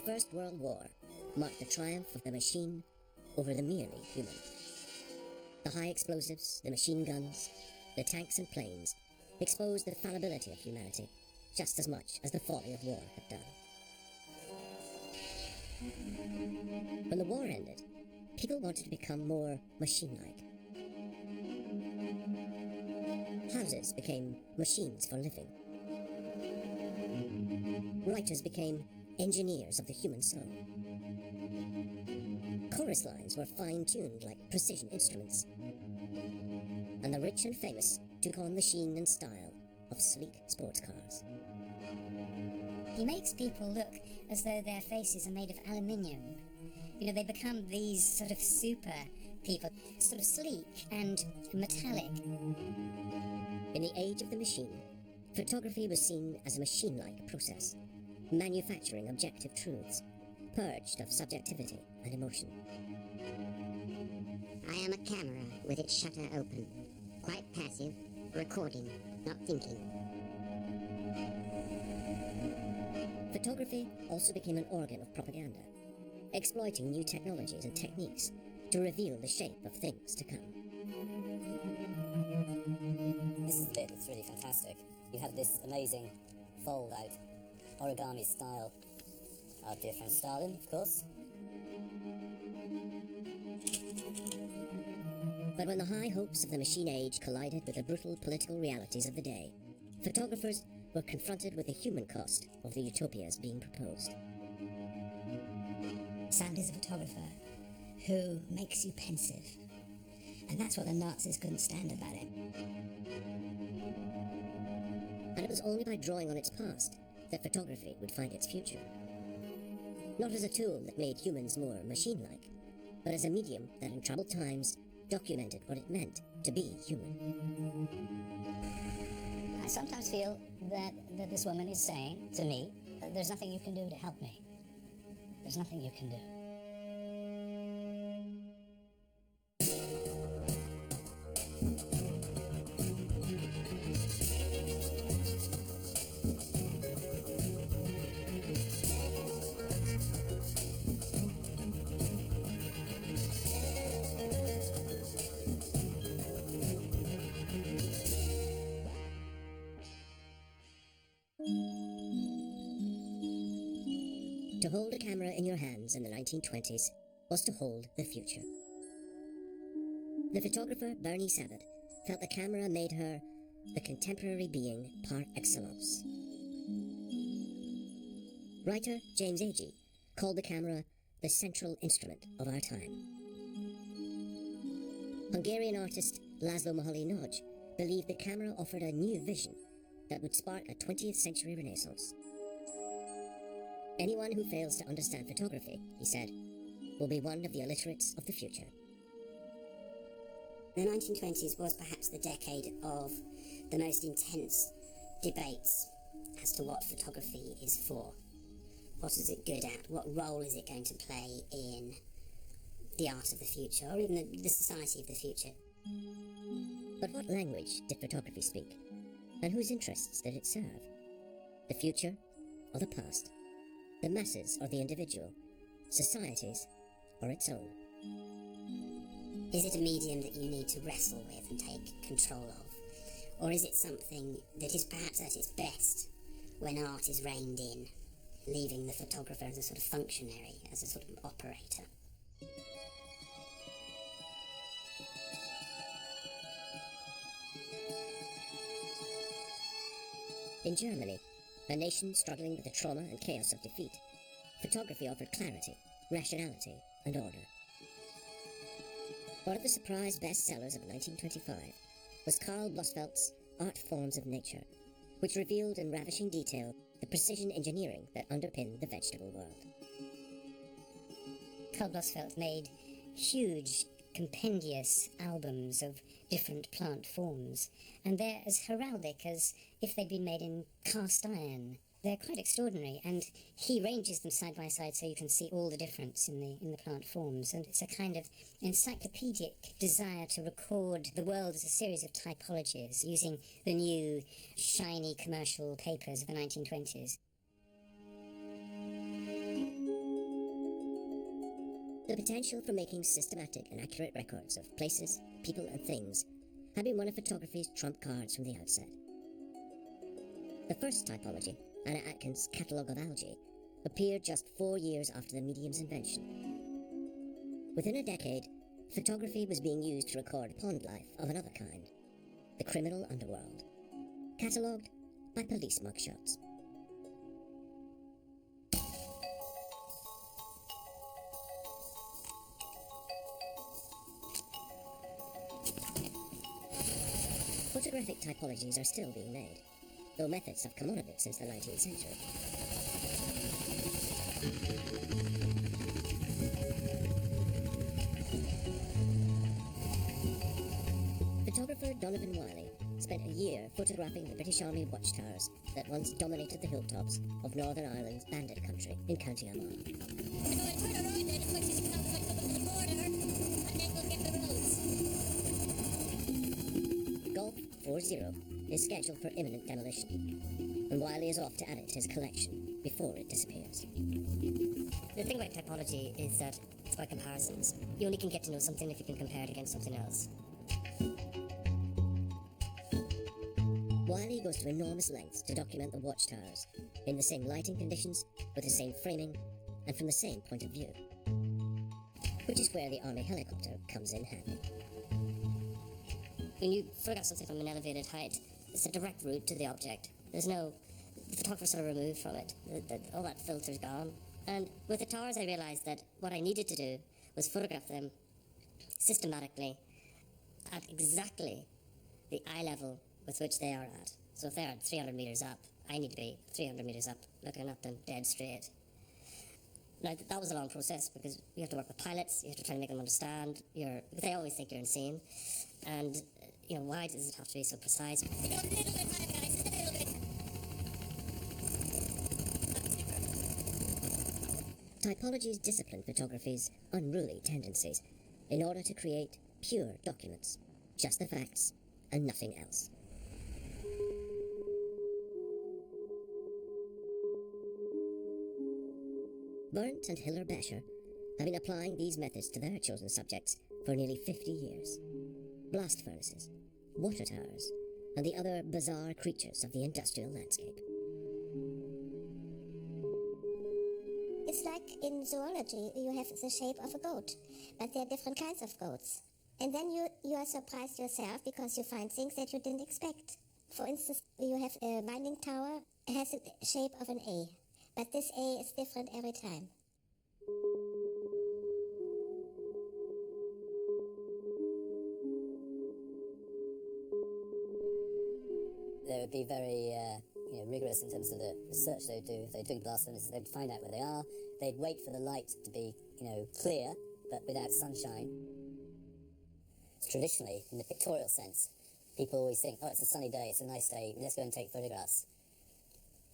First World War marked the triumph of the machine over the merely human. The high explosives, the machine guns, the tanks and planes exposed the fallibility of humanity just as much as the folly of war had done. When the war ended, people wanted to become more machine-like. Houses became machines for living. Writers became engineers of the human soul. Chorus lines were fine-tuned like precision instruments. And the rich and famous took on the sheen and style of sleek sports cars. He makes people look as though their faces are made of aluminium. You know, they become these sort of super people, sort of sleek and metallic. In the age of the machine, photography was seen as a machine-like process, manufacturing objective truths, purged of subjectivity and emotion. I am a camera with its shutter open, quite passive, recording, not thinking. Photography also became an organ of propaganda, exploiting new technologies and techniques to reveal the shape of things to come. This is the bit that's really fantastic. You have this amazing fold-out origami style. Our dear friend Stalin, of course. But when the high hopes of the machine age collided with the brutal political realities of the day, photographers were confronted with the human cost of the utopias being proposed. Sand is a photographer who makes you pensive. And that's what the Nazis couldn't stand about it. And it was only by drawing on its past that photography would find its future. Not as a tool that made humans more machine-like, but as a medium that in troubled times documented what it meant to be human. I sometimes feel that this woman is saying to me, there's nothing you can do to help me. There's nothing you can do. To hold a camera in your hands in the 1920s was to hold the future. The photographer Bernie Sabat felt the camera made her the contemporary being par excellence. Writer James Agee called the camera the central instrument of our time. Hungarian artist Laszlo Moholy Nagy believed the camera offered a new vision that would spark a 20th century renaissance. Anyone who fails to understand photography, he said, will be one of the illiterates of the future. The 1920s was perhaps the decade of the most intense debates as to what photography is for. What is it good at? What role is it going to play in the art of the future, or even the society of the future? But what language did photography speak? And whose interests did it serve? The future or the past? The masses or the individual? Societies or its own? Is it a medium that you need to wrestle with and take control of? Or is it something that is perhaps at its best when art is reined in, leaving the photographer as a sort of functionary, as a sort of operator? In Germany, a nation struggling with the trauma and chaos of defeat, photography offered clarity, rationality, and order. One of the surprise bestsellers of 1925 was Karl Blossfeldt's Art Forms of Nature, which revealed in ravishing detail the precision engineering that underpinned the vegetable world. Karl Blossfeldt made huge, compendious albums of different plant forms, and they're as heraldic as if they'd been made in cast iron. They're quite extraordinary, and he ranges them side by side so you can see all the difference in the plant forms, and it's a kind of encyclopedic desire to record the world as a series of typologies using the new, shiny commercial papers of the 1920s. The potential for making systematic and accurate records of places, people, and things had been one of photography's trump cards from the outset. The first typology, Anna Atkins' Catalogue of Algae, appeared just 4 years after the medium's invention. Within a decade, photography was being used to record pond life of another kind, the criminal underworld, catalogued by police mugshots. Photographic typologies are still being made, though methods have come on a bit since the 19th century. Photographer Donovan Wiley spent a year photographing the British Army watchtowers that once dominated the hilltops of Northern Ireland's Bandit country in County Armagh. Golf 40 is scheduled for imminent demolition, and Wiley is off to add it to his collection before it disappears. The thing about typology is that it's about comparisons. You only can get to know something if you can compare it against something else. Wiley goes to enormous lengths to document the watchtowers in the same lighting conditions, with the same framing, and from the same point of view. Which is where the Army helicopter comes in handy. When you photograph something from an elevated height, it's a direct route to the object. The photographer's sort of removed from it. All that filter's gone. And with the towers, I realized that what I needed to do was photograph them systematically at exactly the eye level with which they are at. So if they're 300 meters up, I need to be 300 meters up, looking at them dead straight. Now, that was a long process because you have to work with pilots, you have to try to make them understand. They always think you're insane. And, why does it have to be so precise? Typologies discipline photography's unruly tendencies in order to create pure documents, just the facts and nothing else. Burnt and Hiller Bescher have been applying these methods to their chosen subjects for nearly 50 years. Blast furnaces, water towers, and the other bizarre creatures of the industrial landscape. It's like in zoology, you have the shape of a goat, but there are different kinds of goats. And then you are surprised yourself because you find things that you didn't expect. For instance, you have a binding tower, it has the shape of an A, but this A is different every time. They would be very rigorous in terms of the research they would do. If they're doing blast furnaces, they'd find out where they are. They'd wait for the light to be, clear, but without sunshine. Traditionally, in the pictorial sense, people always think, oh, it's a sunny day, it's a nice day, let's go and take photographs.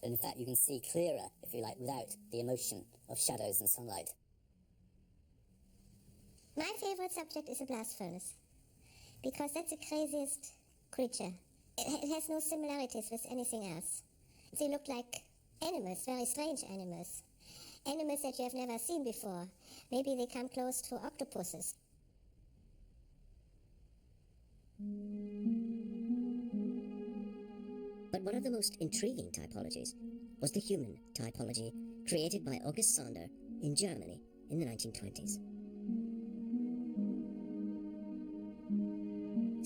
And in fact, you can see clearer, if you like, without the emotion of shadows and sunlight. My favorite subject is a blast furnace, because that's the craziest creature. It has no similarities with anything else. They look like animals, very strange animals. Animals that you have never seen before. Maybe they come close to octopuses. But one of the most intriguing typologies was the human typology created by August Sander in Germany in the 1920s.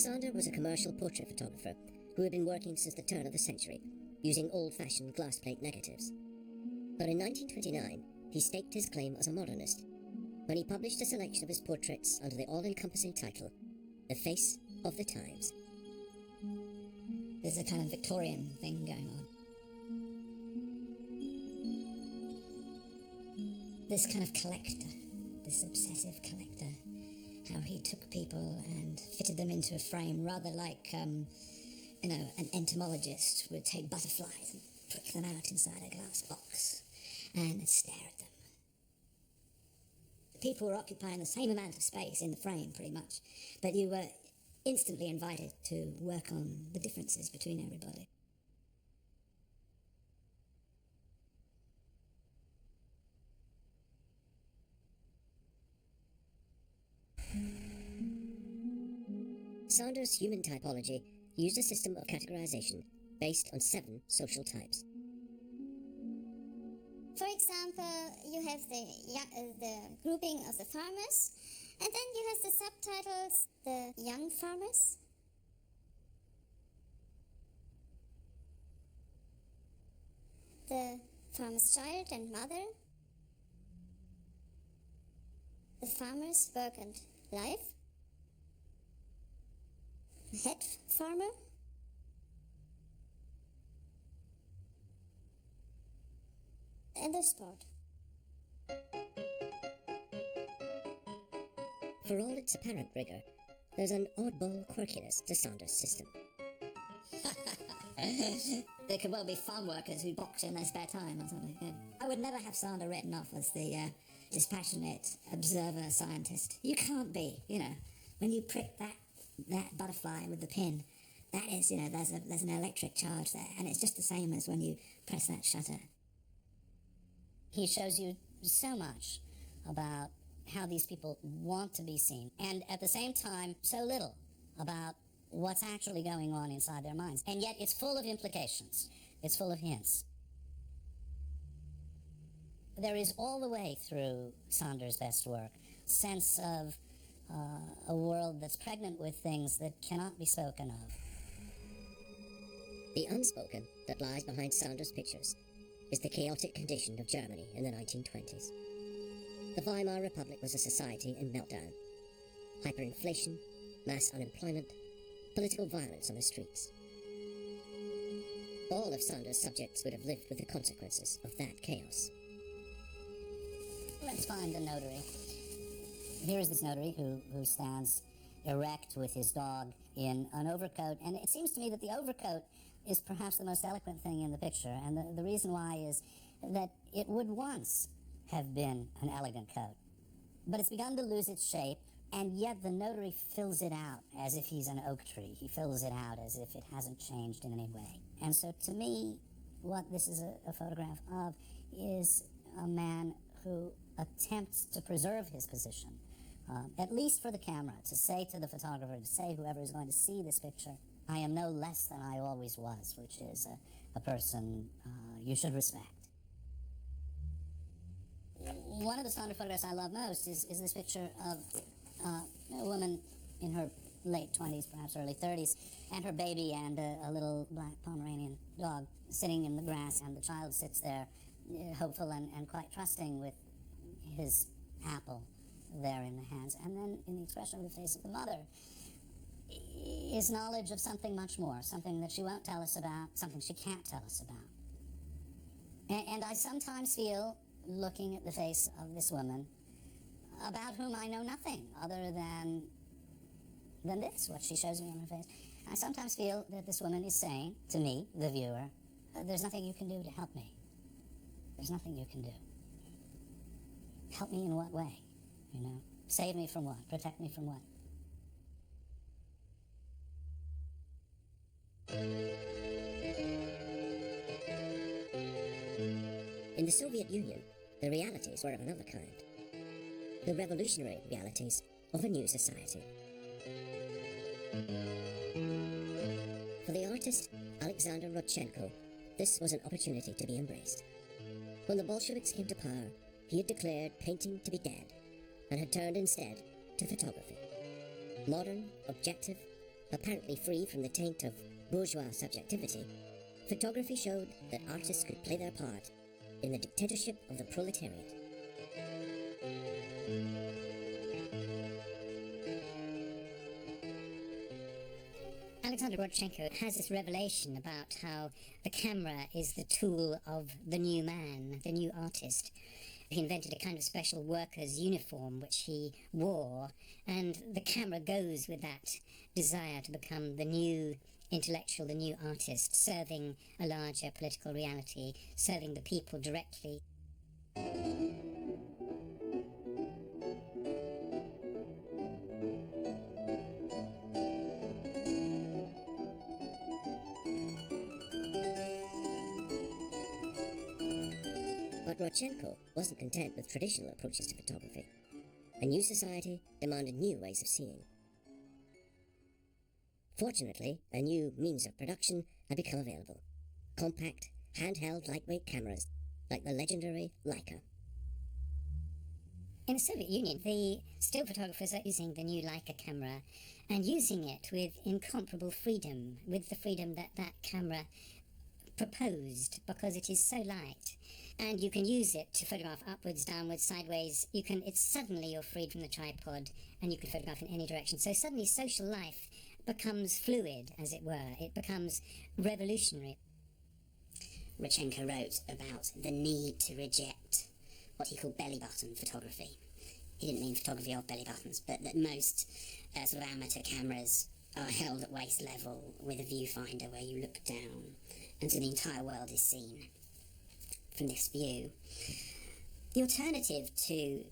Sander was a commercial portrait photographer who had been working since the turn of the century, using old-fashioned glass plate negatives. But in 1929, he staked his claim as a modernist when he published a selection of his portraits under the all-encompassing title, The Face of the Times. There's a kind of Victorian thing going on. This kind of collector, this obsessive collector, how he took people and fitted them into a frame, rather like, an entomologist would take butterflies and prick them out inside a glass box and stare at them. The people were occupying the same amount of space in the frame, pretty much, but you were instantly invited to work on the differences between everybody. Saunders' human typology used a system of categorization based on 7 social types. For example, you have the grouping of the farmers, and then you have the subtitles, the young farmers, the farmer's child and mother, the farmer's work and life, the head farmer, and the sport. For all its apparent rigor, there's an oddball quirkiness to Saunders' system. There could well be farm workers who box in their spare time or something. Yeah. I would never have Sander written off as the dispassionate observer scientist. You can't be, when you prick that butterfly with the pin, that is, there's an electric charge there, and it's just the same as when you press that shutter. He shows you so much about how these people want to be seen, and at the same time, so little about what's actually going on inside their minds. And yet it's full of implications. It's full of hints. There is all the way through Saunders' best work sense of a world that's pregnant with things that cannot be spoken of. The unspoken that lies behind Saunders' pictures is the chaotic condition of Germany in the 1920s. The Weimar Republic was a society in meltdown. Hyperinflation, mass unemployment, political violence on the streets. All of Saunders' subjects would have lived with the consequences of that chaos. Let's find a notary. Here is this notary who stands erect with his dog in an overcoat, and it seems to me that the overcoat is perhaps the most eloquent thing in the picture, and the reason why is that it would once have been an elegant coat, but it's begun to lose its shape, and yet the notary fills it out as if he's an oak tree. He fills it out as if it hasn't changed in any way. And so to me, what this is a photograph of is a man who attempts to preserve his position, at least for the camera, to say to the photographer, to say whoever is going to see this picture, I am no less than I always was, which is a person you should respect. One of the Saunders photographs I love most is this picture of a woman in her late 20s, perhaps early 30s, and her baby and a little black Pomeranian dog sitting in the grass, and the child sits there hopeful and quite trusting with his apple there in the hands. And then in the expression of the face of the mother is knowledge of something much more, something that she won't tell us about, something she can't tell us about. And I sometimes feel, looking at the face of this woman, about whom I know nothing other than this, what she shows me on her face. I sometimes feel that this woman is saying to me, the viewer, there's nothing you can do to help me. There's nothing you can do. Help me in what way? Save me from what? Protect me from what? In the Soviet Union, the realities were of another kind. The revolutionary realities of a new society. For the artist Alexander Rodchenko, this was an opportunity to be embraced. When the Bolsheviks came to power, he had declared painting to be dead, and had turned instead to photography. Modern, objective, apparently free from the taint of bourgeois subjectivity, photography showed that artists could play their part in the dictatorship of the proletariat. Alexander Rodchenko has this revelation about how the camera is the tool of the new man, the new artist. He invented a kind of special worker's uniform which he wore, and the camera goes with that desire to become the new intellectual, the new artist, serving a larger political reality, serving the people directly. But Rodchenko wasn't content with traditional approaches to photography. A new society demanded new ways of seeing. Fortunately, a new means of production had become available. Compact, handheld, lightweight cameras, like the legendary Leica. In the Soviet Union, the still photographers are using the new Leica camera and using it with incomparable freedom, with the freedom that that camera proposed, because it is so light. And you can use it to photograph upwards, downwards, sideways. It's suddenly you're freed from the tripod and you can photograph in any direction. So suddenly social life becomes fluid, as it were. It becomes revolutionary. Rodchenko wrote about the need to reject what he called belly button photography. He didn't mean photography of belly buttons, but that most sort of amateur cameras are held at waist level with a viewfinder where you look down, and so the entire world is seen from this view. The alternative to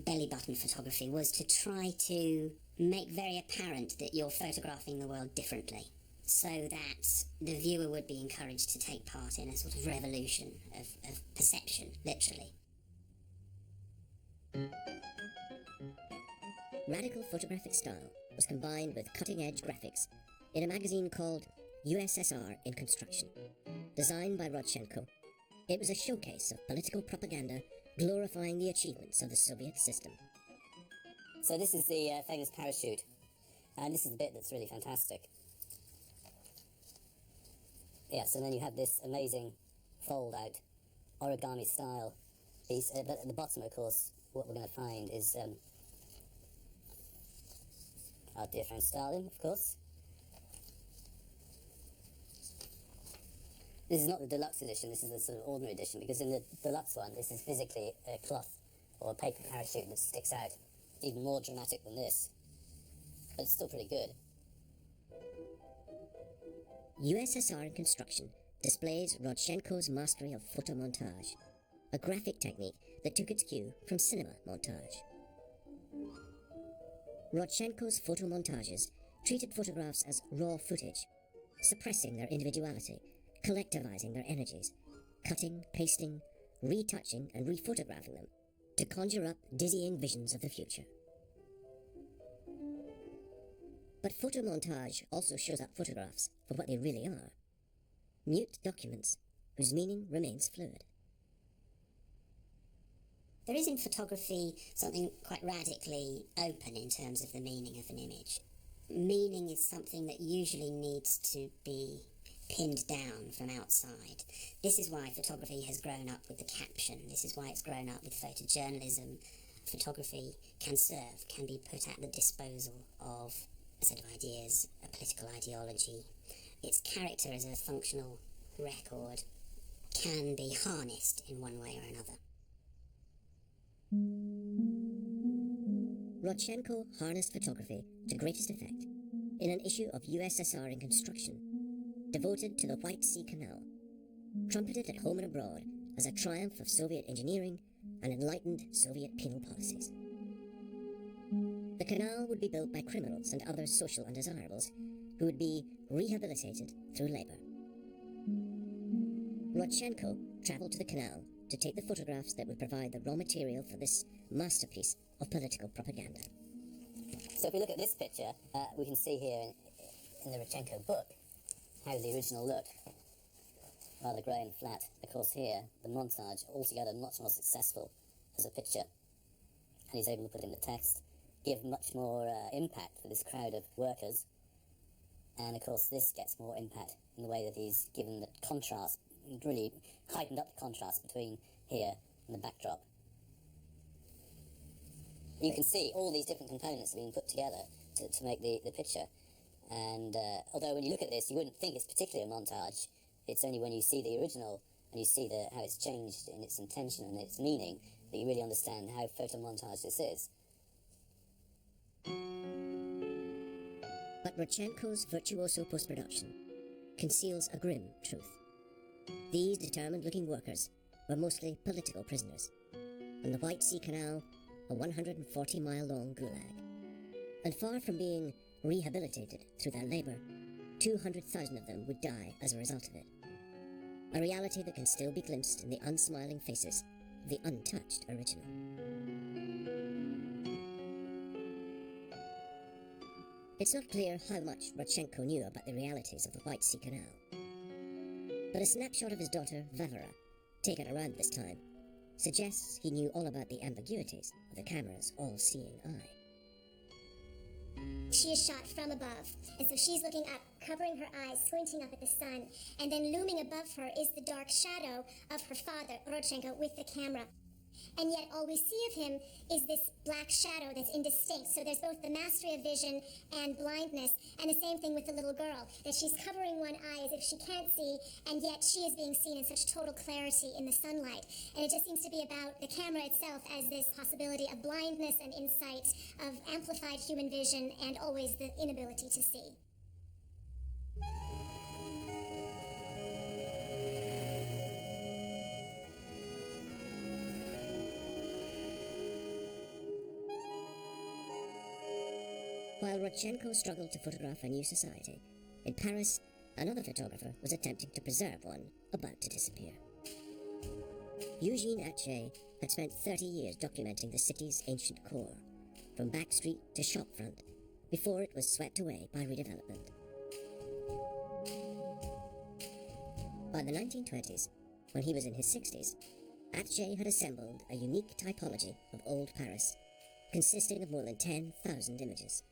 belly button photography was to try to make very apparent that you're photographing the world differently, so that the viewer would be encouraged to take part in a sort of revolution of perception, literally. Radical photographic style was combined with cutting-edge graphics in a magazine called USSR in Construction. Designed by Rodchenko, it was a showcase of political propaganda glorifying the achievements of the Soviet system. So this is the famous parachute, and this is the bit that's really fantastic. Yes, and then you have this amazing fold-out origami style piece, but at the bottom, of course, what we're going to find is our dear friend Stalin, of course. This is not the deluxe edition, this is the sort of ordinary edition, because in the deluxe one, this is physically a cloth or a paper parachute that sticks out, even more dramatic than this. But it's still pretty good. USSR in Construction displays Rodchenko's mastery of photomontage, a graphic technique that took its cue from cinema montage. Rodchenko's photomontages treated photographs as raw footage, suppressing their individuality, collectivizing their energies, cutting, pasting, retouching and rephotographing them to conjure up dizzying visions of the future. But photomontage also shows up photographs for what they really are: mute documents whose meaning remains fluid. There is in photography something quite radically open in terms of the meaning of an image. Meaning is something that usually needs to be pinned down from outside. This is why photography has grown up with the caption. This is why it's grown up with photojournalism. Photography can be put at the disposal of a set of ideas, a political ideology. Its character as a functional record can be harnessed in one way or another. Rodchenko harnessed photography to greatest effect in an issue of USSR in Construction, devoted to the White Sea Canal, trumpeted at home and abroad as a triumph of Soviet engineering and enlightened Soviet penal policies. The canal would be built by criminals and other social undesirables who would be rehabilitated through labor. Rodchenko traveled to the canal to take the photographs that would provide the raw material for this masterpiece of political propaganda. So if we look at this picture, we can see here in the Rodchenko book how the original looked. Rather grey and flat. Of course here, the montage, altogether much more successful as a picture. And he's able to put in the text, give much more impact for this crowd of workers. And of course this gets more impact in the way that he's given the contrast, really heightened up the contrast between here and the backdrop. You can see all these different components have been put together to make the picture. And although when you look at this, you wouldn't think it's particularly a montage. It's only when you see the original and you see how it's changed in its intention and its meaning that you really understand how photomontage this is. But Rodchenko's virtuoso post-production conceals a grim truth. These determined-looking workers were mostly political prisoners, and the White Sea Canal a 140-mile-long gulag. And far from being rehabilitated through their labor, 200,000 of them would die as a result of it. A reality that can still be glimpsed in the unsmiling faces of the untouched original. It's not clear how much Rodchenko knew about the realities of the White Sea Canal. But a snapshot of his daughter, Vavara, taken around this time, suggests he knew all about the ambiguities of the camera's all-seeing eye. She is shot from above, and so she's looking up, covering her eyes, squinting up at the sun, and then looming above her is the dark shadow of her father, Rodchenko, with the camera. And yet all we see of him is this black shadow that's indistinct. So there's both the mastery of vision and blindness, and the same thing with the little girl, that she's covering one eye as if she can't see, and yet she is being seen in such total clarity in the sunlight. And it just seems to be about the camera itself as this possibility of blindness and insight, of amplified human vision, and always the inability to see. While Rodchenko struggled to photograph a new society, in Paris, another photographer was attempting to preserve one about to disappear. Eugene Atget had spent 30 years documenting the city's ancient core, from back street to shopfront, before it was swept away by redevelopment. By the 1920s, when he was in his 60s, Atget had assembled a unique typology of old Paris, consisting of more than 10,000 images.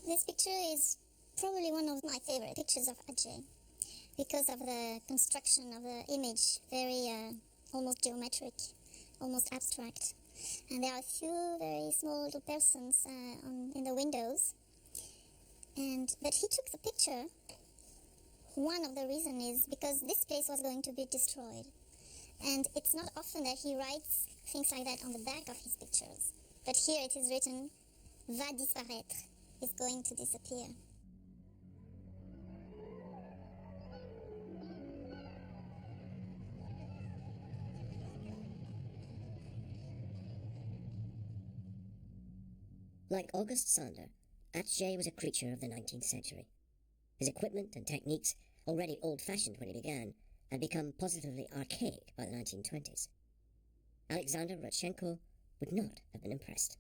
This picture is probably one of my favorite pictures of Atget because of the construction of the image, very almost geometric, almost abstract. And there are a few very small little persons in the windows. But he took the picture. One of the reasons is because this place was going to be destroyed. And it's not often that he writes things like that on the back of his pictures. But here it is written, va disparaître, is going to disappear. Like Auguste Sander, Atget was a creature of the 19th century. His equipment and techniques, already old-fashioned when he began, had become positively archaic by the 1920s. Alexander Rodchenko would not have been impressed.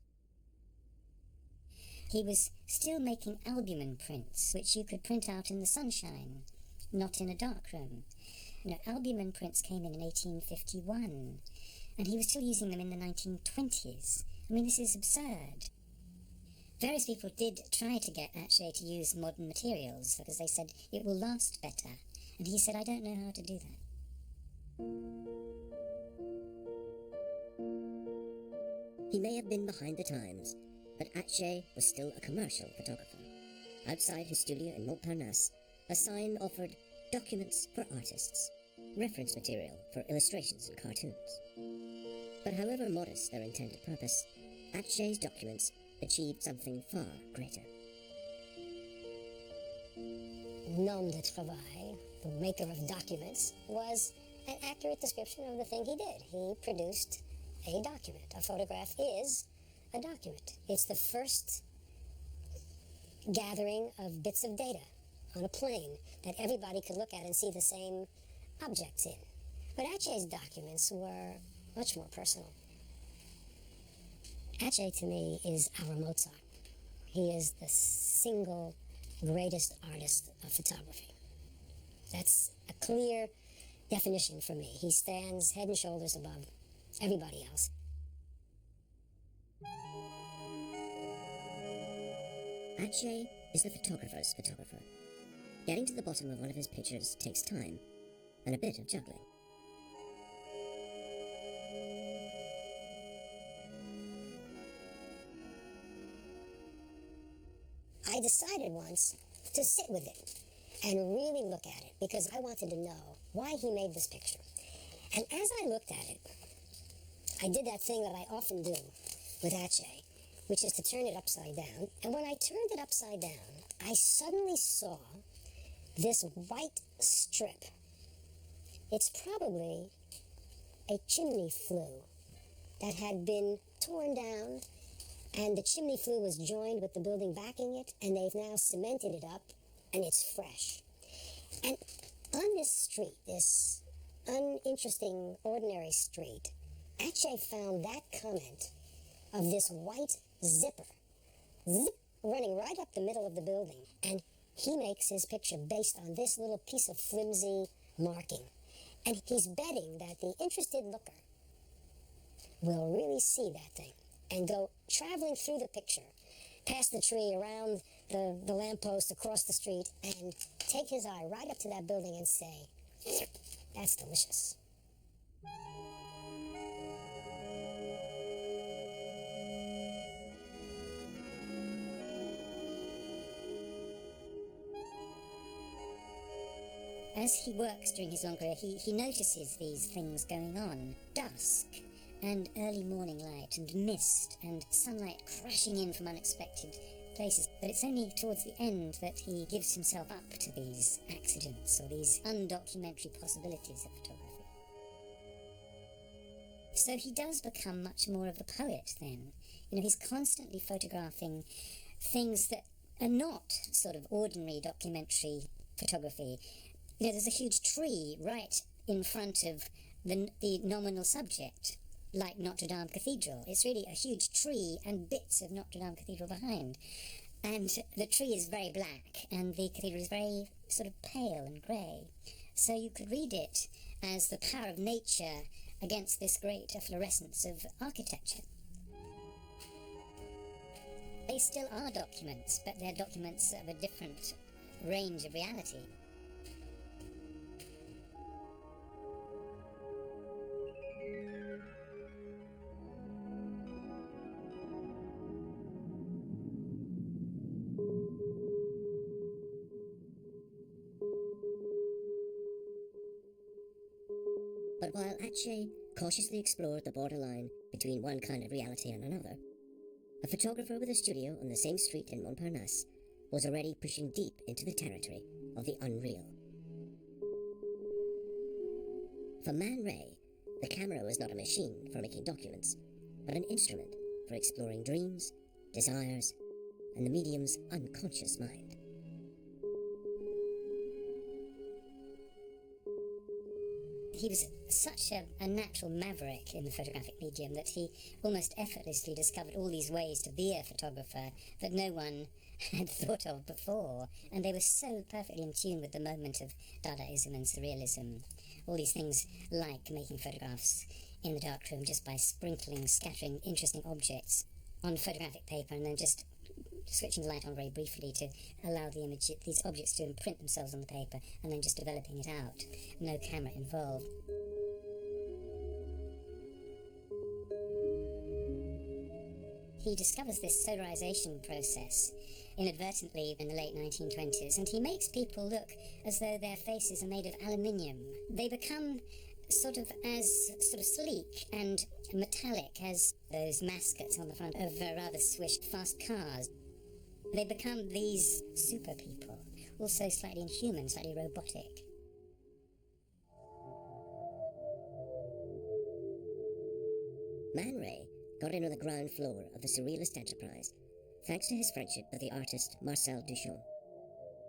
He was still making albumen prints, which you could print out in the sunshine, not in a darkroom. Albumen prints came in 1851, and he was still using them in the 1920s. I mean, this is absurd. Various people did try to get Atget to use modern materials, because they said it will last better. And he said, I don't know how to do that. He may have been behind the times, but Atget was still a commercial photographer. Outside his studio in Montparnasse, a sign offered documents for artists, reference material for illustrations and cartoons. But however modest their intended purpose, Atget's documents achieved something far greater. Nom de travail, the maker of documents, was an accurate description of the thing he did. He produced a document. A photograph is a document. It's the first gathering of bits of data on a plane that everybody could look at and see the same objects in. But Atget's documents were much more personal. Atget, to me, is our Mozart. He is the single greatest artist of photography. That's a clear definition for me. He stands head and shoulders above everybody else. Atget is the photographer's photographer. Getting to the bottom of one of his pictures takes time and a bit of juggling. I decided once to sit with it and really look at it because I wanted to know why he made this picture. And as I looked at it, I did that thing that I often do with Atget, which is to turn it upside down. And when I turned it upside down, I suddenly saw this white strip. It's probably a chimney flue that had been torn down, and the chimney flue was joined with the building backing it, and they've now cemented it up, and it's fresh. And on this street, this uninteresting, ordinary street, Atget found that comment of this white zipper, zip, running right up the middle of the building. And he makes his picture based on this little piece of flimsy marking. And he's betting that the interested looker will really see that thing and go traveling through the picture, past the tree, around the lamppost, across the street, and take his eye right up to that building and say, that's delicious. As he works during his long career, he notices these things going on. Dusk and early morning light and mist and sunlight crashing in from unexpected places. But it's only towards the end that he gives himself up to these accidents or these undocumentary possibilities of photography. So he does become much more of a poet then. You know, he's constantly photographing things that are not sort of ordinary documentary photography. You know, there's a huge tree right in front of the nominal subject, like Notre Dame Cathedral. It's really a huge tree and bits of Notre Dame Cathedral behind. And the tree is very black, and the cathedral is very sort of pale and grey. So you could read it as the power of nature against this great efflorescence of architecture. They still are documents, but they're documents of a different range of reality. But while Ache cautiously explored the borderline between one kind of reality and another, a photographer with a studio on the same street in Montparnasse was already pushing deep into the territory of the unreal. For Man Ray, the camera was not a machine for making documents, but an instrument for exploring dreams, desires, and the medium's unconscious mind. He was such a natural maverick in the photographic medium that he almost effortlessly discovered all these ways to be a photographer that no one had thought of before, and they were so perfectly in tune with the moment of Dadaism and Surrealism. All these things like making photographs in the darkroom just by scattering interesting objects on photographic paper and then just switching the light on very briefly to allow these objects to imprint themselves on the paper and then just developing it out. No camera involved. He discovers this solarization process inadvertently in the late 1920s, and he makes people look as though their faces are made of aluminium. They become sort of sleek and metallic as those mascots on the front of rather swished fast cars. They become these super people, also slightly inhuman, slightly robotic. Man Ray got in on the ground floor of the Surrealist enterprise thanks to his friendship with the artist Marcel Duchamp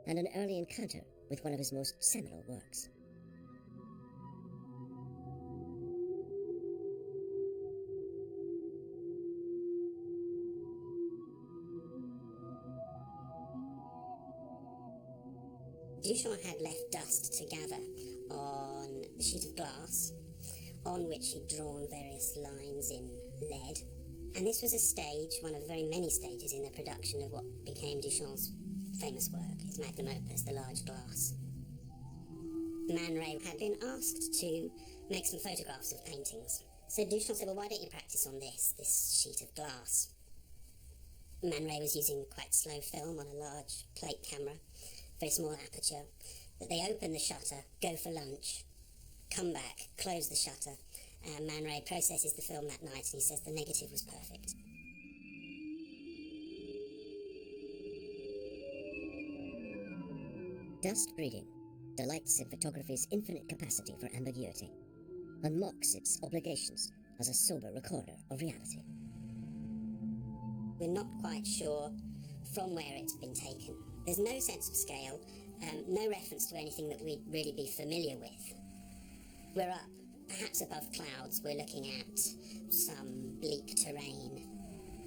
and an early encounter with one of his most seminal works. Duchamp had left dust to gather on a sheet of glass on which he'd drawn various lines in lead. And this was a stage, one of very many stages in the production of what became Duchamp's famous work, his magnum opus, The Large Glass. Man Ray had been asked to make some photographs of paintings. So Duchamp said, well, why don't you practice on this sheet of glass? Man Ray was using quite slow film on a large plate camera, very small aperture, that they open the shutter, go for lunch, come back, close the shutter, and Man Ray processes the film that night and he says the negative was perfect. Dust breeding delights in photography's infinite capacity for ambiguity and mocks its obligations as a sober recorder of reality. We're not quite sure from where it's been taken. There's no sense of scale, no reference to anything that we'd really be familiar with. We're up, perhaps above clouds, we're looking at some bleak terrain.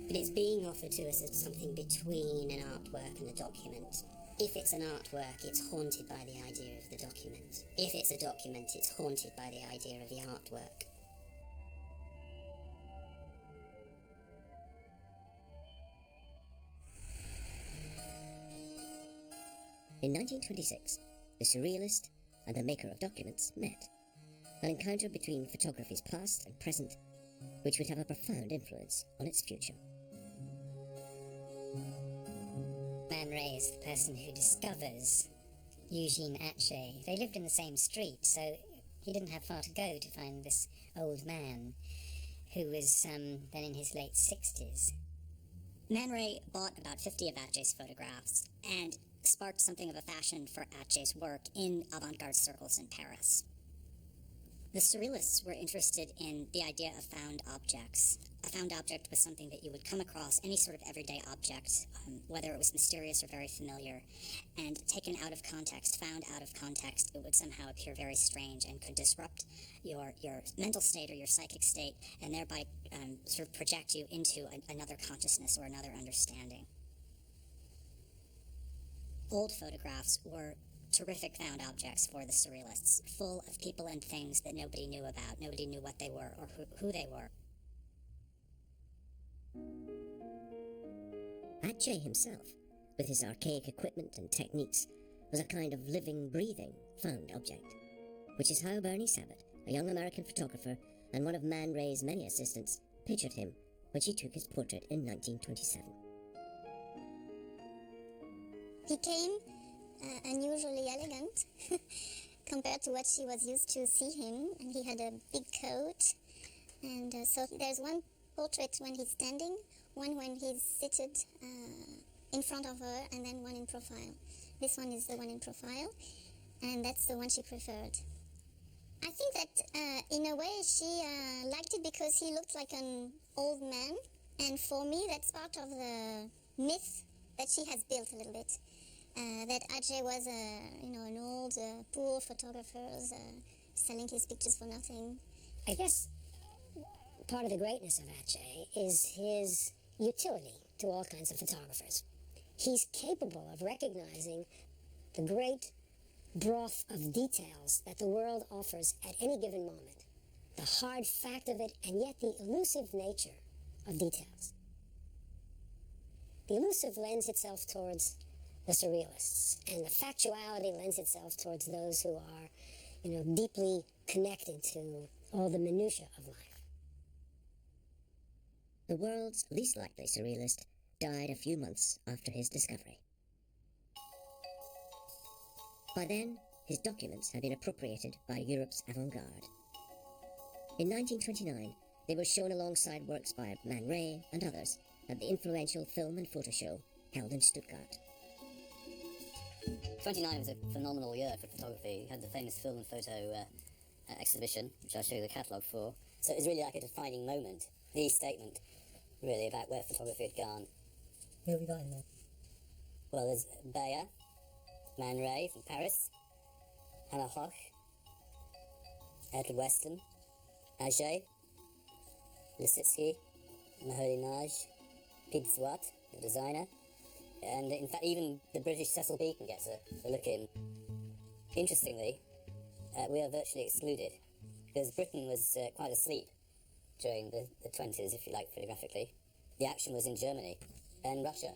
But it's being offered to us as something between an artwork and a document. If it's an artwork, it's haunted by the idea of the document. If it's a document, it's haunted by the idea of the artwork. In 1926, the surrealist and the maker of documents met, an encounter between photography's past and present, which would have a profound influence on its future. Man Ray is the person who discovers Eugene Atget. They lived in the same street, so he didn't have far to go to find this old man who was then in his late 60s. Man Ray bought about 50 of Atget's photographs and sparked something of a fashion for Atget's work in avant-garde circles in Paris. The Surrealists were interested in the idea of found objects. A found object was something that you would come across, any sort of everyday object, whether it was mysterious or very familiar, and taken out of context, found out of context, it would somehow appear very strange and could disrupt your mental state or your psychic state, and thereby sort of project you into another consciousness or another understanding. Old photographs were terrific found objects for the Surrealists, full of people and things that nobody knew about. Nobody knew what they were or who they were. Atget himself, with his archaic equipment and techniques, was a kind of living, breathing, found object, which is how Bernie Sabat, a young American photographer and one of Man Ray's many assistants, pictured him when she took his portrait in 1927. He came unusually elegant compared to what she was used to see him, and he had a big coat, and so there's one portrait when he's standing, one when he's seated in front of her, and then one in profile. This one is the one in profile, and that's the one she preferred. I think that in a way she liked it because he looked like an old man, and for me that's part of the myth that she has built a little bit. That Atget was an old, poor photographer selling his pictures for nothing. I guess part of the greatness of Atget is his utility to all kinds of photographers. He's capable of recognizing the great broth of details that the world offers at any given moment, the hard fact of it, and yet the elusive nature of details. The elusive lends itself towards the Surrealists, and the factuality lends itself towards those who are, deeply connected to all the minutiae of life. The world's least likely surrealist died a few months after his discovery. By then, his documents had been appropriated by Europe's avant-garde. In 1929, they were shown alongside works by Man Ray and others at the influential film and photo show held in Stuttgart. 29 was a phenomenal year for photography. You had the famous film and photo exhibition, which I'll show you the catalogue for. So it was really like a defining moment, the statement, really, about where photography had gone. Who have we got in there? Well, there's Bayer, Man Ray from Paris, Hannah Hoch, Edward Weston, Atget, Lisitsky, Mahody Naj, Pete Swat, the designer, and in fact even the British Cecil Beaton gets a look in. Interestingly, we are virtually excluded, because Britain was quite asleep during the 20s, if you like, photographically. The action was in Germany and Russia.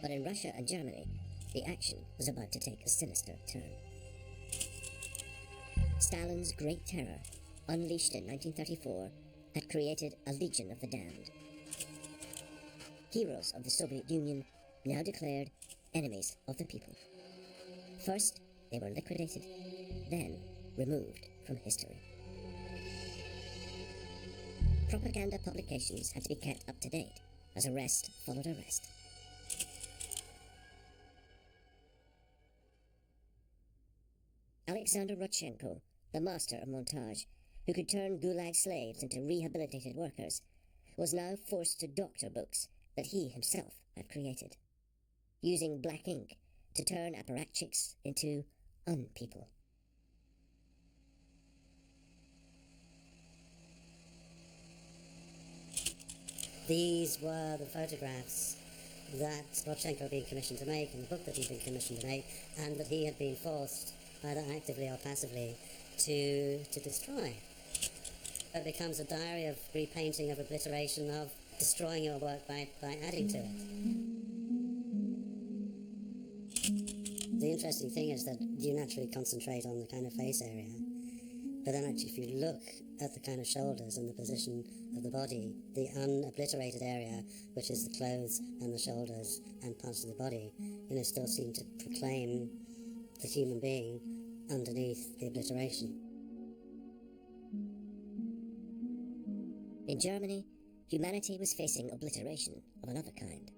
But in Russia and Germany, the action was about to take a sinister turn. Stalin's Great Terror, unleashed in 1934, had created a Legion of the Damned. Heroes of the Soviet Union now declared enemies of the people. First, they were liquidated, then removed from history. Propaganda publications had to be kept up to date, as arrest followed arrest. Alexander Rodchenko, the master of montage, who could turn Gulag slaves into rehabilitated workers, was now forced to doctor books that he himself had created, using black ink to turn apparatchiks into unpeople. These were the photographs that Rodchenko had been commissioned to make, and the book that he'd been commissioned to make, and that he had been forced, either actively or passively, to destroy. It becomes a diary of repainting, of obliteration, of destroying your work by adding to it. The interesting thing is that you naturally concentrate on the kind of face area, but then actually if you look at the kind of shoulders and the position of the body, the unobliterated area, which is the clothes and the shoulders and parts of the body, still seem to proclaim the human being underneath the obliteration. In Germany, humanity was facing obliteration of another kind.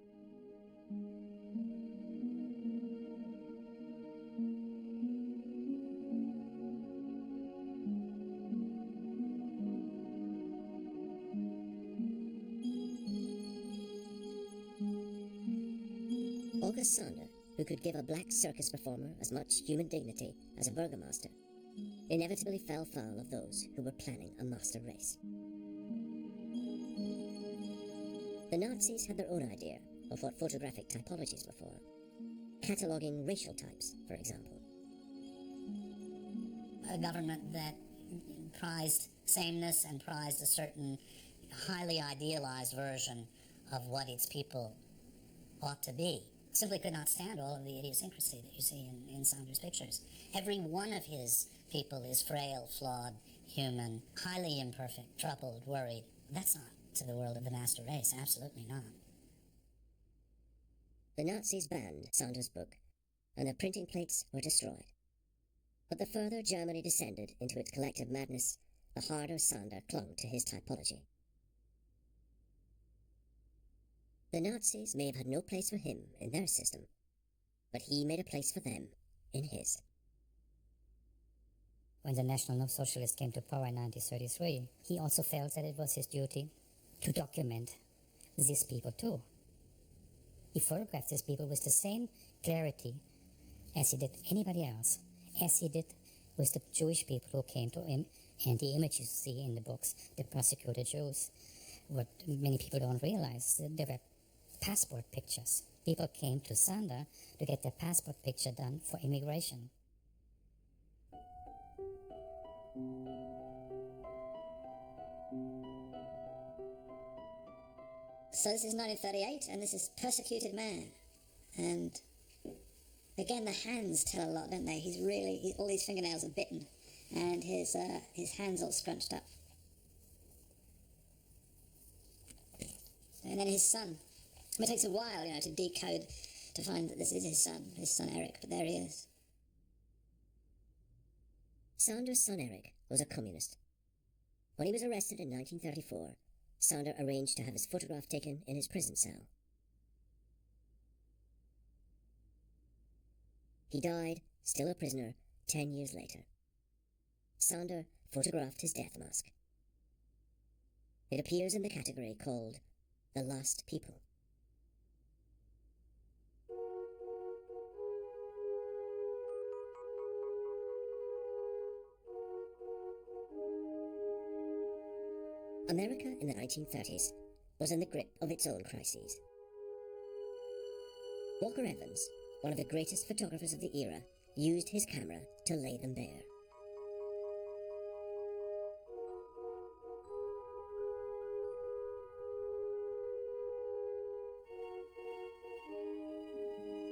August Sander, who could give a black circus performer as much human dignity as a burgomaster, inevitably fell foul of those who were planning a master race. The Nazis had their own idea of what photographic typologies were for, cataloguing racial types, for example. A government that prized sameness and prized a certain highly idealized version of what its people ought to be simply could not stand all of the idiosyncrasy that you see in Sander's pictures. Every one of his people is frail, flawed, human, highly imperfect, troubled, worried. That's not to the world of the master race, absolutely not. The Nazis banned Sander's book, and the printing plates were destroyed. But the further Germany descended into its collective madness, the harder Sander clung to his typology. The Nazis may have had no place for him in their system, but he made a place for them in his. When the National Socialists came to power in 1933, he also felt that it was his duty to document these people too. He photographed these people with the same clarity as he did anybody else, as he did with the Jewish people who came to him, and the images you see in the books, the persecuted Jews. What many people don't realize, there were passport pictures. People came to Sander to get their passport picture done for immigration. So this is 1938, and this is Persecuted Man. And again, the hands tell a lot, don't they? All these fingernails are bitten, and his hands all scrunched up. And then his son. It takes a while, to decode, to find that this is his son Eric, but there he is. Sander's son Eric was a communist. When he was arrested in 1934, Sander arranged to have his photograph taken in his prison cell. He died, still a prisoner, 10 years later. Sander photographed his death mask. It appears in the category called The Last People. America in the 1930s was in the grip of its own crises. Walker Evans, one of the greatest photographers of the era, used his camera to lay them bare.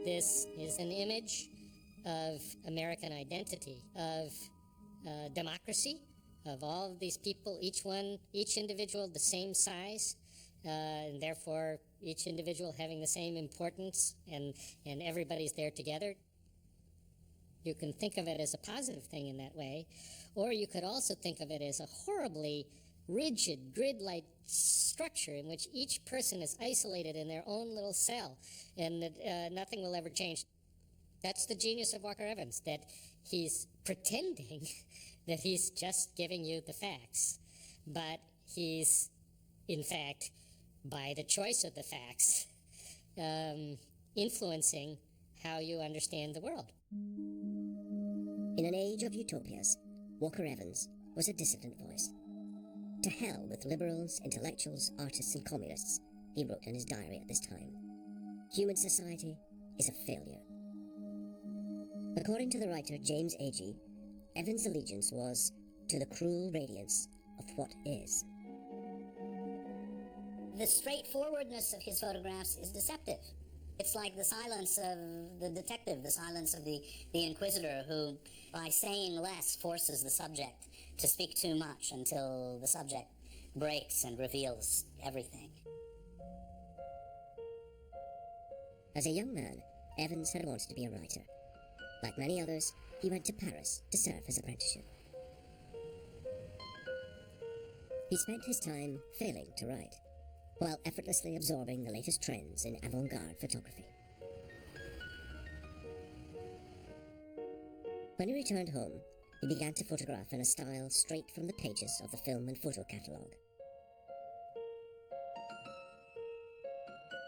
This is an image of American identity, of democracy, of all of these people, each individual the same size, and therefore each individual having the same importance, and everybody's there together. You can think of it as a positive thing in that way, or you could also think of it as a horribly rigid, grid-like structure in which each person is isolated in their own little cell, and that nothing will ever change. That's the genius of Walker Evans, that he's pretending that he's just giving you the facts, but he's, in fact, by the choice of the facts, influencing how you understand the world. In an age of utopias, Walker Evans was a dissident voice. To hell with liberals, intellectuals, artists, and communists, he wrote in his diary at this time. Human society is a failure. According to the writer James Agee, Evans' allegiance was to the cruel radiance of what is. The straightforwardness of his photographs is deceptive. It's like the silence of the detective, the silence of the inquisitor, who, by saying less, forces the subject to speak too much until the subject breaks and reveals everything. As a young man, Evans had wanted to be a writer. Like many others, he went to Paris to serve his apprenticeship. He spent his time failing to write, while effortlessly absorbing the latest trends in avant-garde photography. When he returned home, he began to photograph in a style straight from the pages of the film and photo catalogue.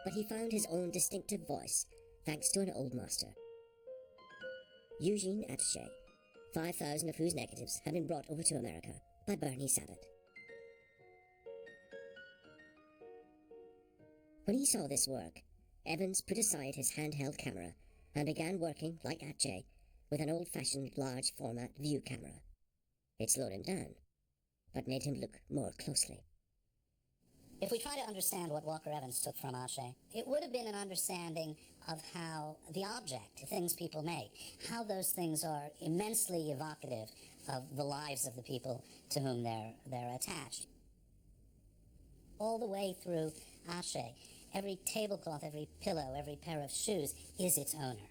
But he found his own distinctive voice thanks to an old master, Eugene Atget, 5,000 of whose negatives had been brought over to America by Bernie Sabat. When he saw this work, Evans put aside his handheld camera and began working, like Atget, with an old-fashioned large-format view camera. It slowed him down, but made him look more closely. If we try to understand what Walker Evans took from Atget, it would have been an understanding of how the object, the things people make, how those things are immensely evocative of the lives of the people to whom they're attached. All the way through Atget, every tablecloth, every pillow, every pair of shoes is its owner.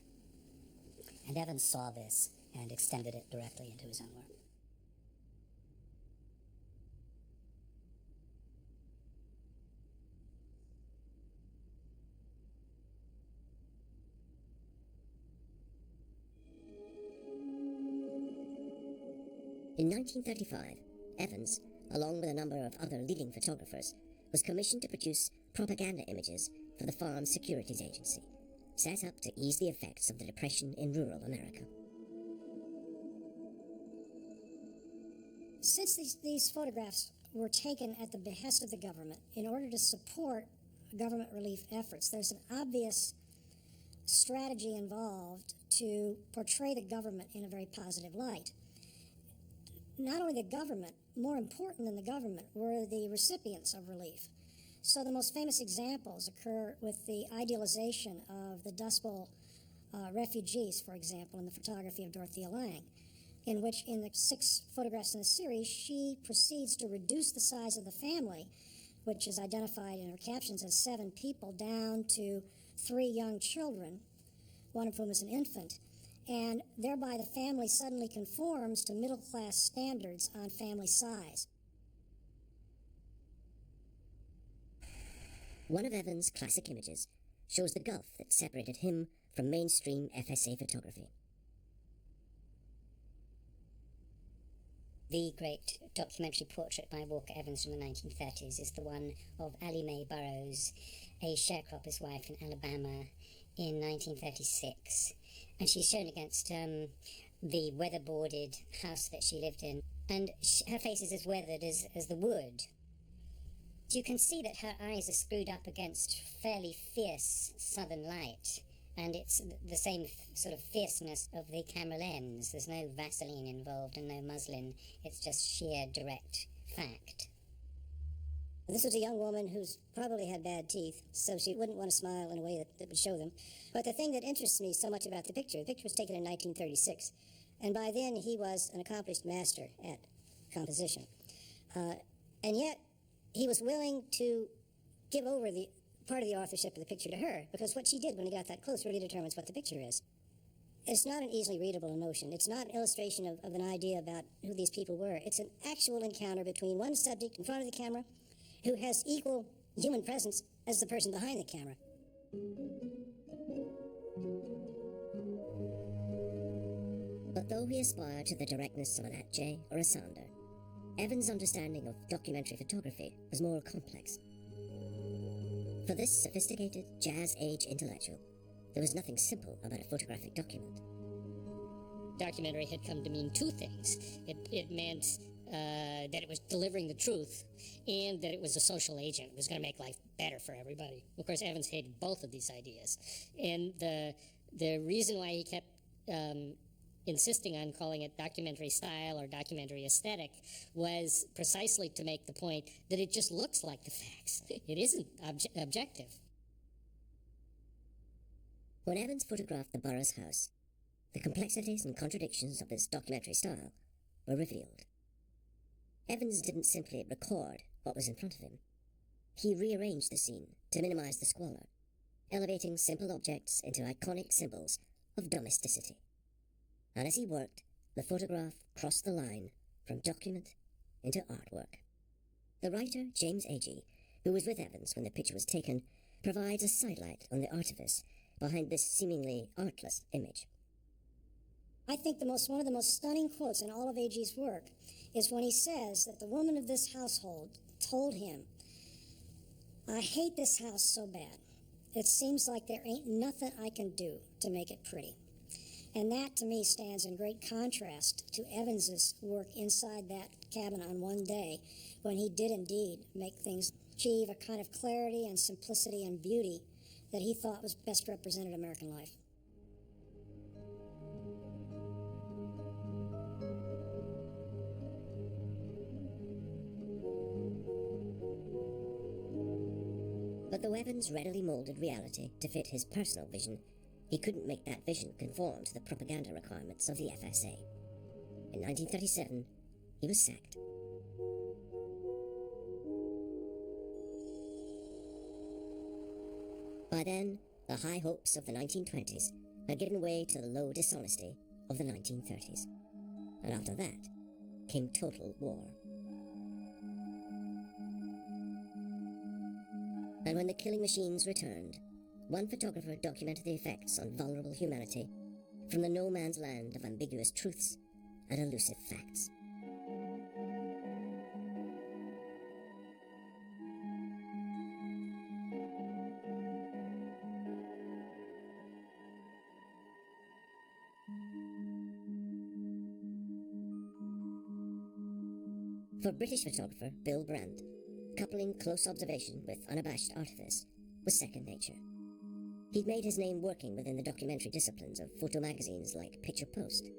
And Evans saw this and extended it directly into his own work. In 1935, Evans, along with a number of other leading photographers, was commissioned to produce propaganda images for the Farm Securities Agency, set up to ease the effects of the Depression in rural America. Since these photographs were taken at the behest of the government in order to support government relief efforts, there's an obvious strategy involved to portray the government in a very positive light. Not only the government, more important than the government, were the recipients of relief. So the most famous examples occur with the idealization of the Dust Bowl refugees, for example, in the photography of Dorothea Lange, in which, in the 6 photographs in the series, she proceeds to reduce the size of the family, which is identified in her captions as 7 people, down to 3 young children, one of whom is an infant, and thereby the family suddenly conforms to middle-class standards on family size. One of Evans' classic images shows the gulf that separated him from mainstream FSA photography. The great documentary portrait by Walker Evans from the 1930s is the one of Allie Mae Burroughs, a sharecropper's wife in Alabama in 1936. And she's shown against the weatherboarded house that she lived in. And her face is as weathered as the wood. You can see that her eyes are screwed up against fairly fierce southern light. And it's the same sort of fierceness of the camera lens. There's no Vaseline involved and no muslin. It's just sheer, direct fact. This was a young woman who's probably had bad teeth, so she wouldn't want to smile in a way that would show them. But the thing that interests me so much about the picture was taken in 1936, and by then he was an accomplished master at composition. And yet, he was willing to give over the part of the authorship of the picture to her, because what she did when he got that close really determines what the picture is. It's not an easily readable notion. It's not an illustration of an idea about who these people were. It's an actual encounter between one subject in front of the camera who has equal human presence as the person behind the camera. But though he aspired to the directness of an Atget or a Sander, Evans' understanding of documentary photography was more complex. For this sophisticated jazz-age intellectual, there was nothing simple about a photographic document. Documentary had come to mean 2 things. It meant that it was delivering the truth, and that it was a social agent. It was going to make life better for everybody. Of course, Evans hated both of these ideas. And the reason why he kept insisting on calling it documentary style or documentary aesthetic was precisely to make the point that it just looks like the facts. It isn't objective. When Evans photographed the Burroughs house, the complexities and contradictions of his documentary style were revealed. Evans didn't simply record what was in front of him. He rearranged the scene to minimize the squalor, elevating simple objects into iconic symbols of domesticity. And as he worked, the photograph crossed the line from document into artwork. The writer, James Agee, who was with Evans when the picture was taken, provides a sidelight on the artifice behind this seemingly artless image. I think one of the most stunning quotes in all of Agee's work is when he says that the woman of this household told him, "I hate this house so bad. It seems like there ain't nothing I can do to make it pretty." And that, to me, stands in great contrast to Evans's work inside that cabin on one day, when he did indeed make things achieve a kind of clarity and simplicity and beauty that he thought was best represented American life. But though Evans readily molded reality to fit his personal vision, he couldn't make that vision conform to the propaganda requirements of the FSA. In 1937, he was sacked. By then, the high hopes of the 1920s had given way to the low dishonesty of the 1930s. And after that came total war. And when the killing machines returned, one photographer documented the effects on vulnerable humanity from the no man's land of ambiguous truths and elusive facts. For British photographer Bill Brandt, coupling close observation with unabashed artifice was second nature. He'd made his name working within the documentary disciplines of photo magazines like Picture Post,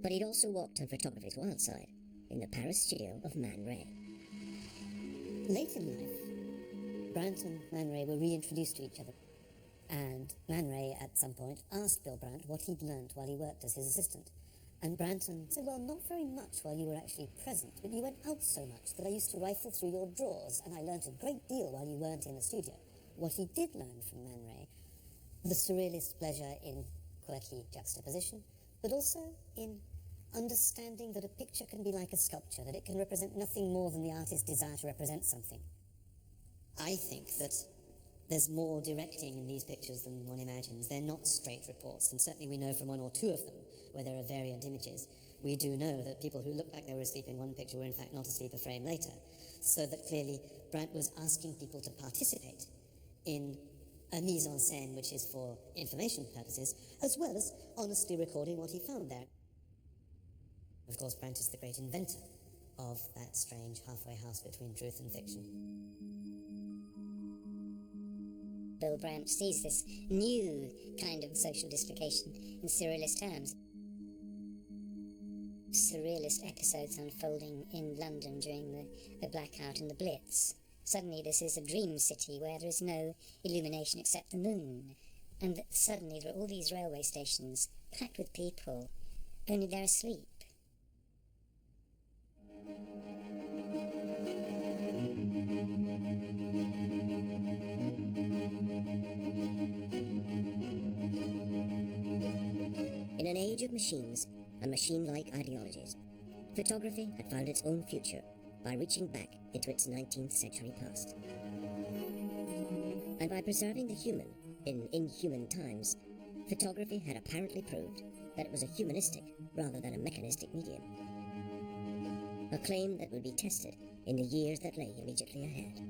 but he'd also walked on photography's wild side in the Paris studio of Man Ray. Late in life, Brandt and Man Ray were reintroduced to each other, and Man Ray at some point asked Bill Brandt what he'd learnt while he worked as his assistant. And Branson said, "Well, not very much while you were actually present, but you went out so much that I used to rifle through your drawers, and I learnt a great deal while you weren't in the studio." What he did learn from Man Ray, the surrealist pleasure in quirky juxtaposition, but also in understanding that a picture can be like a sculpture, that it can represent nothing more than the artist's desire to represent something. I think that there's more directing in these pictures than one imagines. They're not straight reports, and certainly we know from one or two of them where there are variant images. We do know that people who looked like they were asleep in one picture were in fact not asleep a frame later, so that clearly Brandt was asking people to participate in a mise-en-scène which is for information purposes, as well as honestly recording what he found there. Of course, Brandt is the great inventor of that strange halfway house between truth and fiction. Bill Brandt sees this new kind of social dislocation in surrealist terms. Surrealist episodes unfolding in London during the blackout and the Blitz. Suddenly this is a dream city where there is no illumination except the moon, and suddenly there are all these railway stations packed with people, only they're asleep. In an age of machines and machine-like ideologies, photography had found its own future by reaching back into its 19th century past. And by preserving the human in inhuman times, photography had apparently proved that it was a humanistic rather than a mechanistic medium. A claim that would be tested in the years that lay immediately ahead.